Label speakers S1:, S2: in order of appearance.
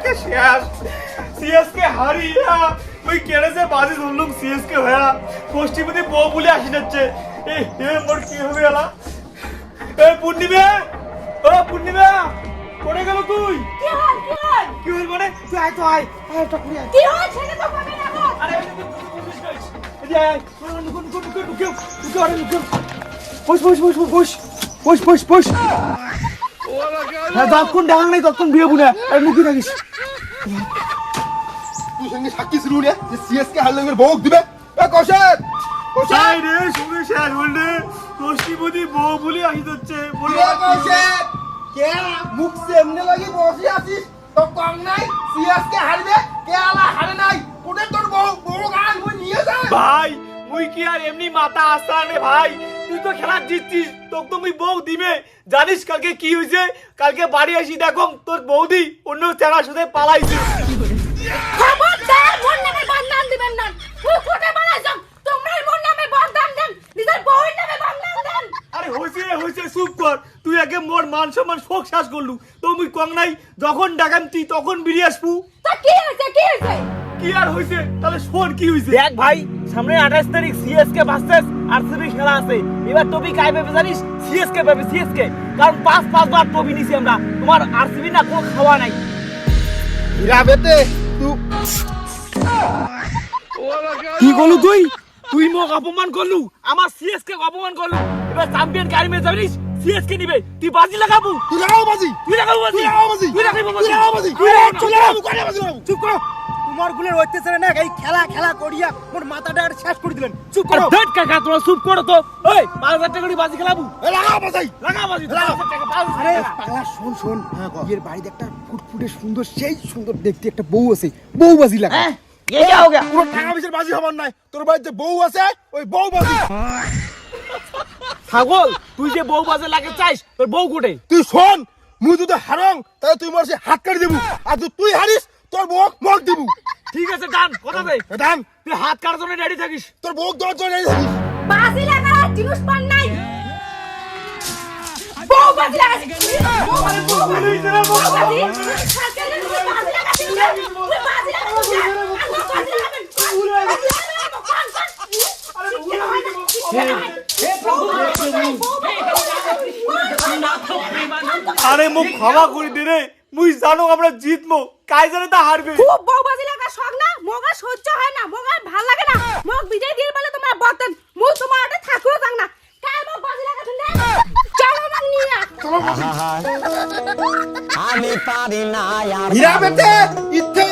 S1: CSK শেষ CSK হারিয়া ওই কেড়েছে বাজি ধরলুম সিএসকে হয়া কোষ্ঠীপতি বউ বলে আসি যাচ্ছে এই মোর কি হবে এলা এই পূর্ণিমা ও পূর্ণিমা কোনে গেল তুই কি হল মানে তুই আয় তো আয় একটা কুড়ি আয়
S2: কি হয় ছেলে তো পাবে না গো
S1: আরে এই যে আয় বস হ্যাঁ যতক্ষণ ডাঙাল নাই ততক্ষণ বিয়ে বুনে আর মুখে থাকিস
S3: তুই সঙ্গে সাক্ষী ছিল রে যে সিএসকে হারলে এবার বউ দিবে এ কৌশল
S1: কোথায় রে শুনে শেষ বললে কোষ্ঠীপতি বউ বলে আসি যাচ্ছে বলে
S3: কৌশল কে মুখ সে এমনি লাগি বসে আছিস তো কম নাই সিএসকে হারবে কে আলা হারে নাই কোটে তোর বউ গান মুই নিয়ে যা
S1: ভাই মুই কি আর এমনি মাথা আসতা রে ভাই তুই তো খেলা জিতছিস তোকে তো মুই বউ দিবে জানিস কালকে কি হয়েছে কালকে বাড়ি আসি দেখো তোর বৌদি অন্য ছেলের সাথে পালাইছে
S2: খবরদার মোর নামে বদনাম দিবেন না তুই কোটে বানাইছ তোমরাই মোর নামে বদনাম দেন নিজের বউয়ের নামে বদনাম দেন
S1: আরে হইছে চুপ কর তুই আগে মোর মান সম্মান শোক শ্বাস করলু তো মুই কং নাই যখন ডাকাম তুই তখন বেরিয়ে আসবু
S2: তা কি হইছে
S1: কি আর হইছে তাহলে শোন কি হইছে
S4: দেখ ভাই সামনে 28 তারিখ সিএসকে ভার্সেস আরসিবি খেলা আছে এবার টপি কাই পাবে জানিস সিএসকে পাবে সিএসকে কারণ 5 বার টপি নিছি আমরা তোমার আরসিবি না কোনো খাওয়া নাই
S3: হীরা বেতে তুই
S4: কি করলু তুই মোক অপমান করলু আমার সিএসকে অপমান করলু এবার চ্যাম্পিয়ন কারি মে জানিস সিএসকে নিবে তুই বাজি লাগাবো
S3: তুই লাগাও বাজি
S4: তুই লাগাবো বাজি
S3: তুই লাগাবো বাজি
S4: চুপ করো তোমার গুলের অত্যাচারে না এই খেলা করিয়া মোর মাথাটা শেষ করে দিলেন চুপ করো ধট কাকা তোরা চুপ করো তো ওই 5000 টাকা করে বাজি খেলাবো
S3: লাগাও বাজি
S4: লাগা বাজি
S5: আরে পাগলা শোন বিয়ের বাড়িতে একটা ফুটফুটে সুন্দর সেই সুন্দর দেখতে একটা বউ আছে বউ বাজি লাগা
S4: ये क्या हो गया
S3: পুরো টাকা পয়সার বাজি হবার নাই তোর বাড়িতে বউ আছে ওই বউ বাজি
S4: ছাগল তুই যে বউ বাজে লাগে চাইস তোর বউ কোটে
S3: তুই শোন মুই যদি হারং তাহলে তুই মোর সে হাত কাটি দেবু আর যদি তুই হারিস তোর বউ মগ দেবু
S4: ঠিক আছে ডান কথা দে
S3: দান
S4: তুই হাত কাটার জন্য রেডি থাকিস
S3: তোর বউ দর জন্য থাকিস
S2: বাজি লাগার জিনিস পান নাই বউ বাজি লাগাছি বউ বাজি সরকারে তুমি বাজি লাগাছি তুমি বাজি লাগাছি
S1: আরে মুখ ক্ষমা করে দে রে মুই জানো আমরা জিতবো কাই জানে তা হারবে
S2: খুব বউ বাজি লাগা শখ না মোগা সহ্য হয় না মোগা ভাল লাগে না মোক বিজয় দিয়ে বলে তোমার বর্তন মু তোমার ওটা থাকুও যাং না কাল মোক বাজি লাগা শুনে চলো মাং নিয়া
S6: আমি পারি না আর
S3: হীরা বেতে ইথে